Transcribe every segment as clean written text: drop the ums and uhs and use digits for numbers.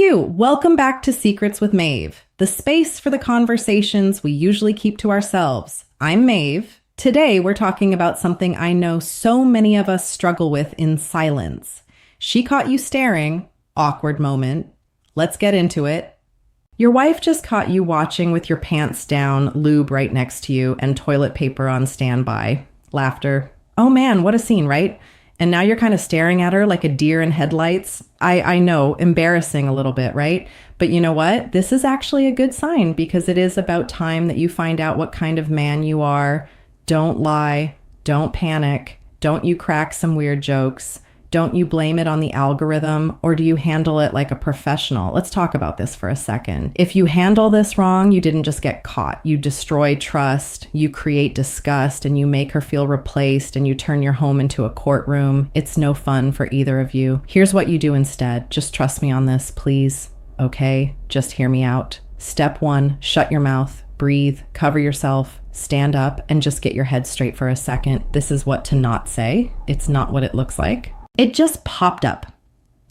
you. Welcome back to Secrets with Maeve, the space for the conversations we usually keep to ourselves. I'm Maeve. Today, we're talking about something I know so many of us struggle with in silence. She caught you staring. Awkward moment. Let's get into it. Your wife just caught you watching with your pants down, lube right next to you, and toilet paper on standby. Laughter. Oh man, what a scene, right? And now you're kind of staring at her like a deer in headlights. I know, embarrassing a little bit, right? But you know what? This is actually a good sign because it is about time that you find out what kind of man you are. Don't lie. Don't panic. Don't you crack some weird jokes. Don't you blame it on the algorithm, or do you handle it like a professional? Let's talk about this for a second. If you handle this wrong, you didn't just get caught. You destroy trust, you create disgust, and you make her feel replaced, and you turn your home into a courtroom. It's no fun for either of you. Here's what you do instead. Just trust me on this, please. Okay? Just hear me out. Step 1, shut your mouth, breathe, cover yourself, stand up, and just get your head straight for a second. This is what to not say. It's not what it looks like. It just popped up.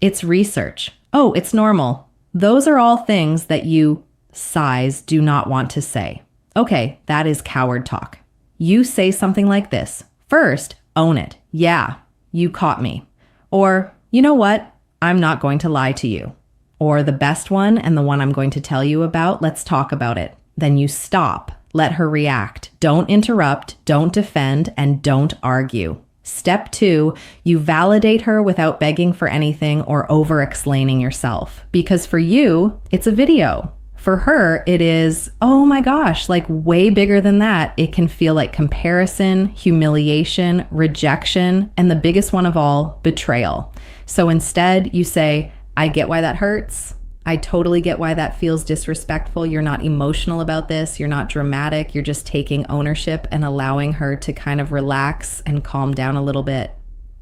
It's research. Oh, it's normal. Those are all things that you, sighs, do not want to say. Okay, that is coward talk. You say something like this. First, own it. Yeah, you caught me. Or, you know what? I'm not going to lie to you. Or the best one and the one I'm going to tell you about, let's talk about it. Then you stop. Let her react. Don't interrupt, don't defend, and don't argue. Step 2, you validate her without begging for anything or over-explaining yourself. Because for you, it's a video. For her, it is, oh my gosh, like way bigger than that. It can feel like comparison, humiliation, rejection, and the biggest one of all, betrayal. So instead, you say, I get why that hurts. I totally get why that feels disrespectful. You're not emotional about this. You're not dramatic. You're just taking ownership and allowing her to kind of relax and calm down a little bit.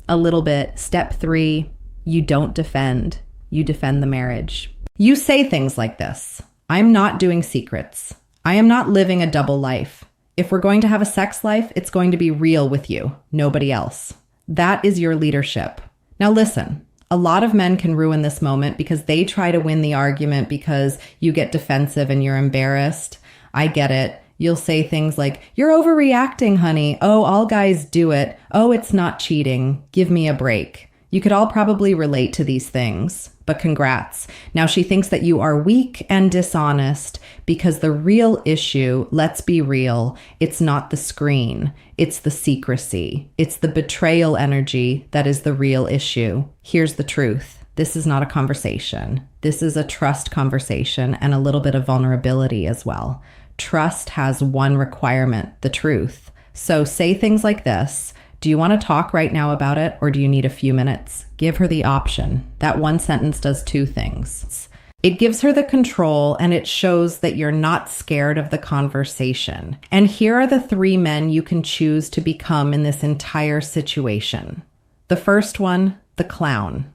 A little bit. Step 3, you don't defend. You defend the marriage. You say things like this. I'm not doing secrets. I am not living a double life. If we're going to have a sex life, it's going to be real with you, nobody else. That is your leadership. Now listen. A lot of men can ruin this moment because they try to win the argument because you get defensive and you're embarrassed. I get it. You'll say things like, you're overreacting, honey. Oh, all guys do it. Oh, it's not cheating. Give me a break. You could all probably relate to these things, but congrats. Now she thinks that you are weak and dishonest because the real issue, let's be real, it's not the screen. It's the secrecy. It's the betrayal energy that is the real issue. Here's the truth. This is not a conversation. This is a trust conversation and a little bit of vulnerability as well. Trust has one requirement, the truth. So say things like this. Do you want to talk right now about it, or do you need a few minutes? Give her the option. That one sentence does 2 things. It gives her the control, and it shows that you're not scared of the conversation. And here are the 3 men you can choose to become in this entire situation. The first one, the clown.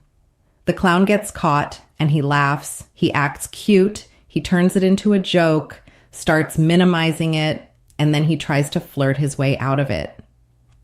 The clown gets caught, and he laughs. He acts cute. He turns it into a joke, starts minimizing it, and then he tries to flirt his way out of it.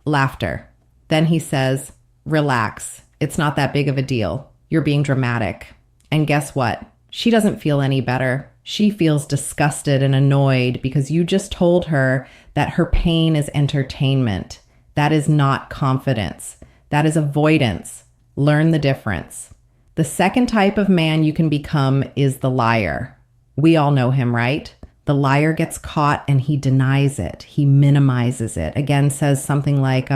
Laughter. Then he says, relax. It's not that big of a deal. You're being dramatic. And guess what? She doesn't feel any better. She feels disgusted and annoyed because you just told her that her pain is entertainment. That is not confidence. That is avoidance. Learn the difference. The second type of man you can become is the liar. We all know him, right? The liar gets caught and he denies it. He minimizes it. Again, says something like,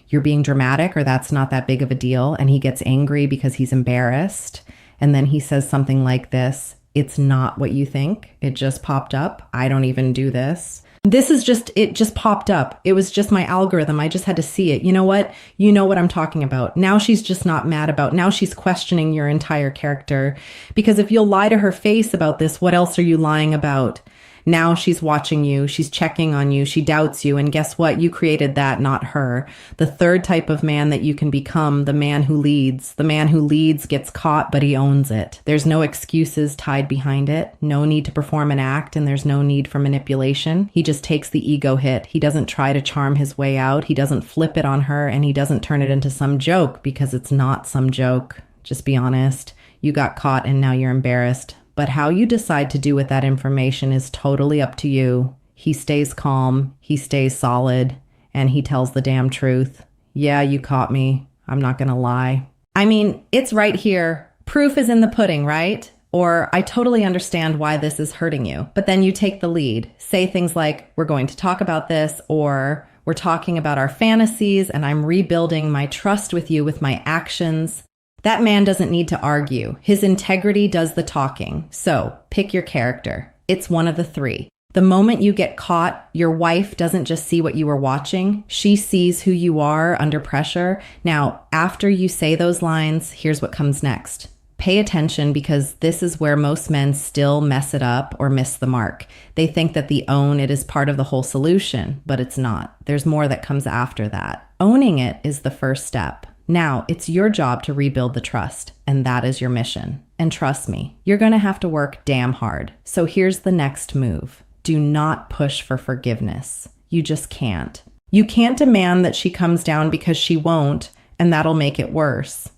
you're being dramatic, or that's not that big of a deal. And he gets angry because he's embarrassed. And then he says something like this, it's not what you think. It just popped up. I don't even do this. It just popped up. It was just my algorithm. I just had to see it. You know what? You know what I'm talking about. Now she's just not mad about. Now she's questioning your entire character. Because if you'll lie to her face about this, what else are you lying about? Now she's watching you, she's checking on you, she doubts you, and guess what? You created that, not her. The third type of man that you can become, the man who leads. The man who leads gets caught, but he owns it. There's no excuses tied behind it, no need to perform an act, and there's no need for manipulation. He just takes the ego hit. He doesn't try to charm his way out, he doesn't flip it on her, and he doesn't turn it into some joke, because it's not some joke. Just be honest. You got caught and now you're embarrassed. But how you decide to do with that information is totally up to you. He stays calm, he stays solid, and he tells the damn truth. Yeah, you caught me. I'm not gonna lie. I mean, it's right here. Proof is in the pudding, right? Or I totally understand why this is hurting you. But then you take the lead. Say things like, we're going to talk about this, or we're talking about our fantasies and I'm rebuilding my trust with you with my actions. That man doesn't need to argue. His integrity does the talking. So pick your character. It's one of the three. The moment you get caught, your wife doesn't just see what you were watching. She sees who you are under pressure. Now, after you say those lines, here's what comes next. Pay attention, because this is where most men still mess it up or miss the mark. They think that the own it is part of the whole solution, but it's not. There's more that comes after that. Owning it is the first step. Now, it's your job to rebuild the trust, and that is your mission. And trust me, you're going to have to work damn hard. So here's the next move. Do not push for forgiveness. You just can't. You can't demand that she comes down, because she won't, and that'll make it worse.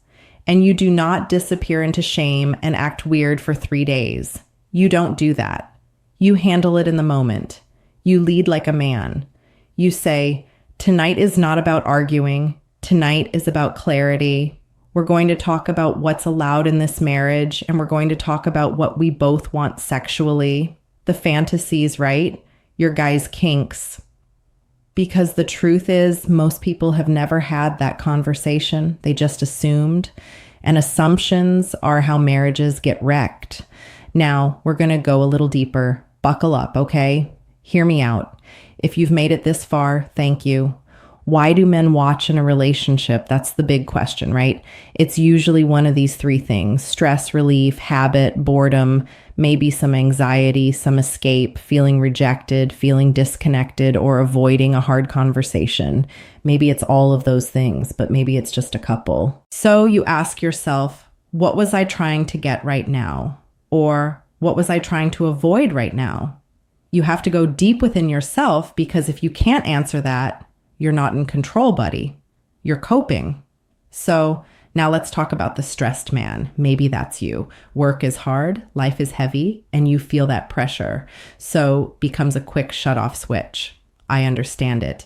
And you do not disappear into shame and act weird for 3 days. You don't do that. You handle it in the moment. You lead like a man. You say, tonight is not about arguing. Tonight is about clarity. We're going to talk about what's allowed in this marriage, and we're going to talk about what we both want sexually. The fantasies, right? Your guy's kinks. Because the truth is, most people have never had that conversation. They just assumed. And assumptions are how marriages get wrecked. Now, we're going to go a little deeper. Buckle up, okay? Hear me out. If you've made it this far, thank you. Why do men watch in a relationship? That's the big question, right? It's usually one of these three things: stress relief, habit, boredom, maybe some anxiety, some escape, feeling rejected, feeling disconnected, or avoiding a hard conversation. Maybe it's all of those things, but maybe it's just a couple. So you ask yourself, what was I trying to get right now? Or what was I trying to avoid right now? You have to go deep within yourself, because if you can't answer that, you're not in control, buddy. You're coping. So now let's talk about the stressed man. Maybe that's you. Work is hard, life is heavy, and you feel that pressure. So becomes a quick shut-off switch. I understand it.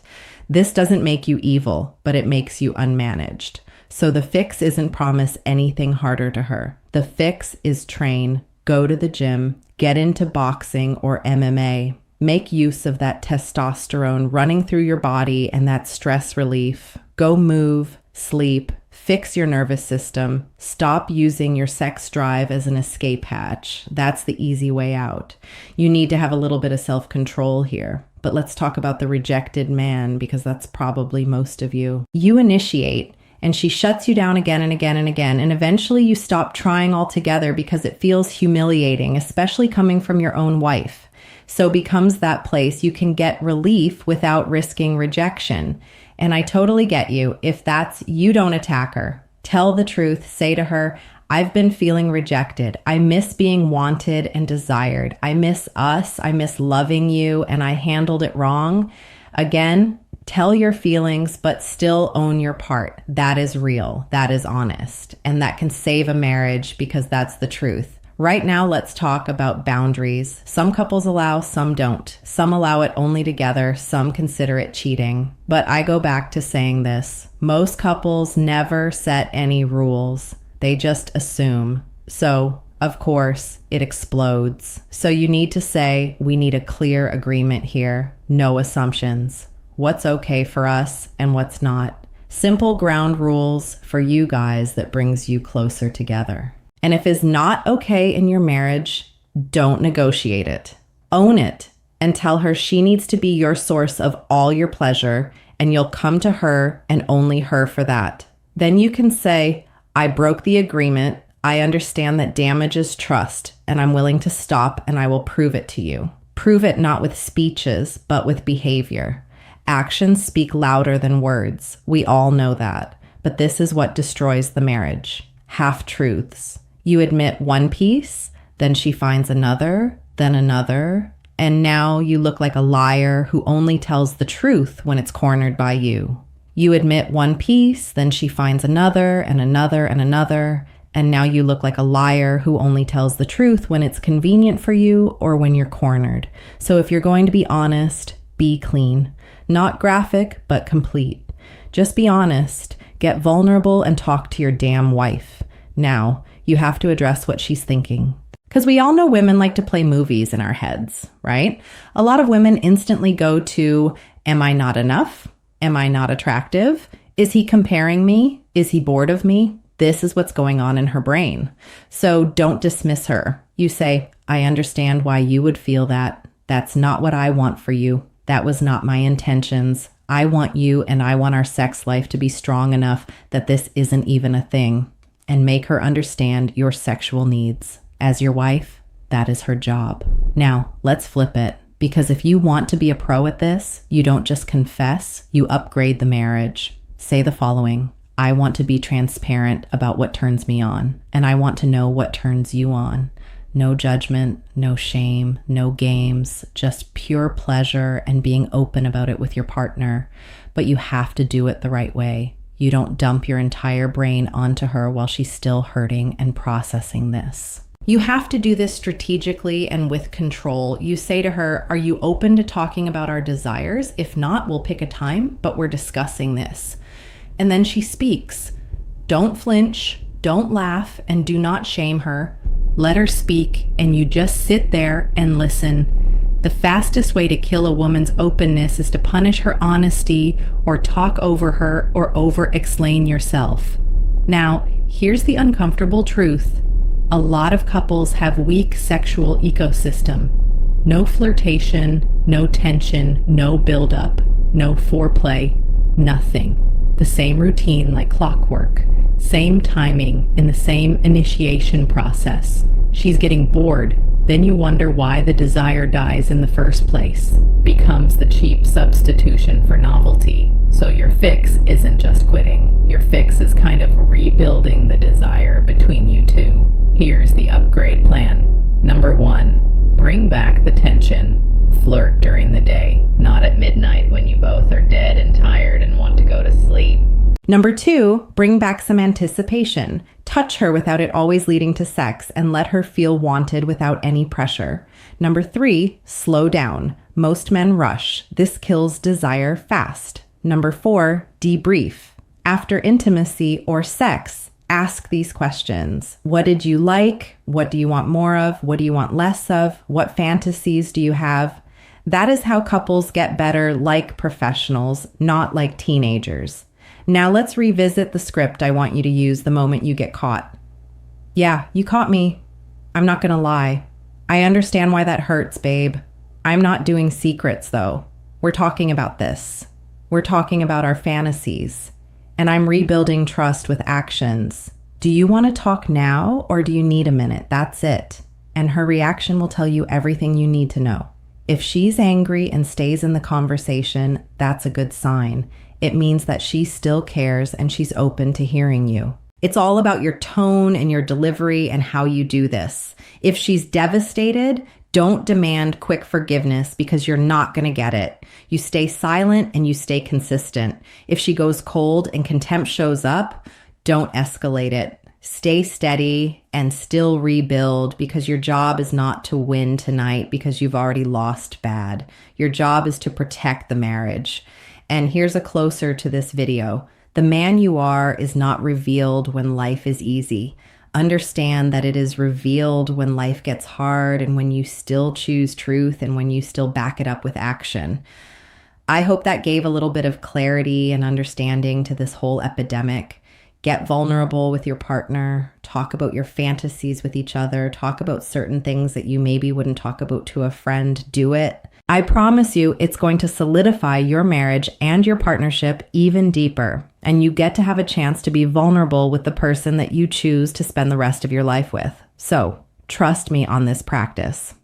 This doesn't make you evil, but it makes you unmanaged. So the fix isn't promise anything harder to her. The fix is train, go to the gym, get into boxing or MMA. Make use of that testosterone running through your body and that stress relief. Go move, sleep, fix your nervous system. Stop using your sex drive as an escape hatch. That's the easy way out. You need to have a little bit of self-control here. But let's talk about the rejected man, because that's probably most of you. You initiate, and she shuts you down again and again and again. And eventually you stop trying altogether, because it feels humiliating, especially coming from your own wife. So becomes that place you can get relief without risking rejection. And I totally get you. If that's you, don't attack her. Tell the truth. Say to her, I've been feeling rejected. I miss being wanted and desired. I miss us. I miss loving you, and I handled it wrong. Again, tell your feelings, but still own your part. That is real. That is honest. And that can save a marriage, because that's the truth. Right now, let's talk about boundaries. Some couples allow, some don't. Some allow it only together, some consider it cheating. But I go back to saying this. Most couples never set any rules. They just assume. So, of course, it explodes. So you need to say, we need a clear agreement here. No assumptions. What's okay for us and what's not. Simple ground rules for you guys that brings you closer together. And if it's not okay in your marriage, don't negotiate it. Own it and tell her she needs to be your source of all your pleasure, and you'll come to her and only her for that. Then you can say, I broke the agreement. I understand that damages trust, and I'm willing to stop, and I will prove it to you. Prove it not with speeches, but with behavior. Actions speak louder than words. We all know that. But this is what destroys the marriage. Half-truths. You admit one piece, then she finds another, then another, and now you look like a liar who only tells the truth when it's cornered by you. You admit one piece, then she finds another and another and another, and now you look like a liar who only tells the truth when it's convenient for you or when you're cornered. So if you're going to be honest, be clean. Not graphic, but complete. Just be honest, get vulnerable, and talk to your damn wife. Now, you have to address what she's thinking. Because we all know women like to play movies in our heads, right? A lot of women instantly go to, am I not enough? Am I not attractive? Is he comparing me? Is he bored of me? This is what's going on in her brain. So don't dismiss her. You say, I understand why you would feel that. That's not what I want for you. That was not my intentions. I want you and I want our sex life to be strong enough that this isn't even a thing. And make her understand your sexual needs. As your wife, that is her job. Now, let's flip it. Because if you want to be a pro at this, you don't just confess, you upgrade the marriage. Say the following: I want to be transparent about what turns me on, and I want to know what turns you on. No judgment, no shame, no games, just pure pleasure and being open about it with your partner. But you have to do it the right way. You don't dump your entire brain onto her while she's still hurting and processing this. You have to do this strategically and with control. You say to her, are you open to talking about our desires? If not, we'll pick a time, but we're discussing this. And then she speaks. Don't flinch, don't laugh, and do not shame her. Let her speak, and you just sit there and listen. The fastest way to kill a woman's openness is to punish her honesty or talk over her or over-explain yourself. Now, here's the uncomfortable truth. A lot of couples have weak sexual ecosystem. No flirtation, no tension, no buildup, no foreplay, nothing. The same routine like clockwork, same timing in the same initiation process. She's getting bored. Then you wonder why the desire dies in the first place. Becomes the cheap substitution for novelty. So your fix isn't just quitting. Your fix is kind of rebuilding the desire between you two. Here's the upgrade plan. Number 1, bring back the tension. Flirt during the day, not at midnight when you both are dead and tired and want to go to sleep. Number 2, bring back some anticipation. Touch her without it always leading to sex and let her feel wanted without any pressure. Number 3, slow down. Most men rush. This kills desire fast. Number 4, debrief. After intimacy or sex, ask these questions. What did you like? What do you want more of? What do you want less of? What fantasies do you have? That is how couples get better like professionals, not like teenagers. Now let's revisit the script I want you to use the moment you get caught. Yeah, you caught me. I'm not gonna lie. I understand why that hurts, babe. I'm not doing secrets, though. We're talking about this. We're talking about our fantasies. And I'm rebuilding trust with actions. Do you want to talk now or do you need a minute? That's it. And her reaction will tell you everything you need to know. If she's angry and stays in the conversation, that's a good sign. It means that she still cares and she's open to hearing you. It's all about your tone and your delivery and how you do this. If she's devastated, don't demand quick forgiveness because you're not going to get it. You stay silent and you stay consistent. If she goes cold and contempt shows up, don't escalate it. Stay steady and still rebuild because your job is not to win tonight because you've already lost bad. Your job is to protect the marriage. And here's a closer to this video. The man you are is not revealed when life is easy. Understand that it is revealed when life gets hard and when you still choose truth and when you still back it up with action. I hope that gave a little bit of clarity and understanding to this whole epidemic. Get vulnerable with your partner. Talk about your fantasies with each other. Talk about certain things that you maybe wouldn't talk about to a friend. Do it. I promise you it's going to solidify your marriage and your partnership even deeper. And you get to have a chance to be vulnerable with the person that you choose to spend the rest of your life with. So, trust me on this practice.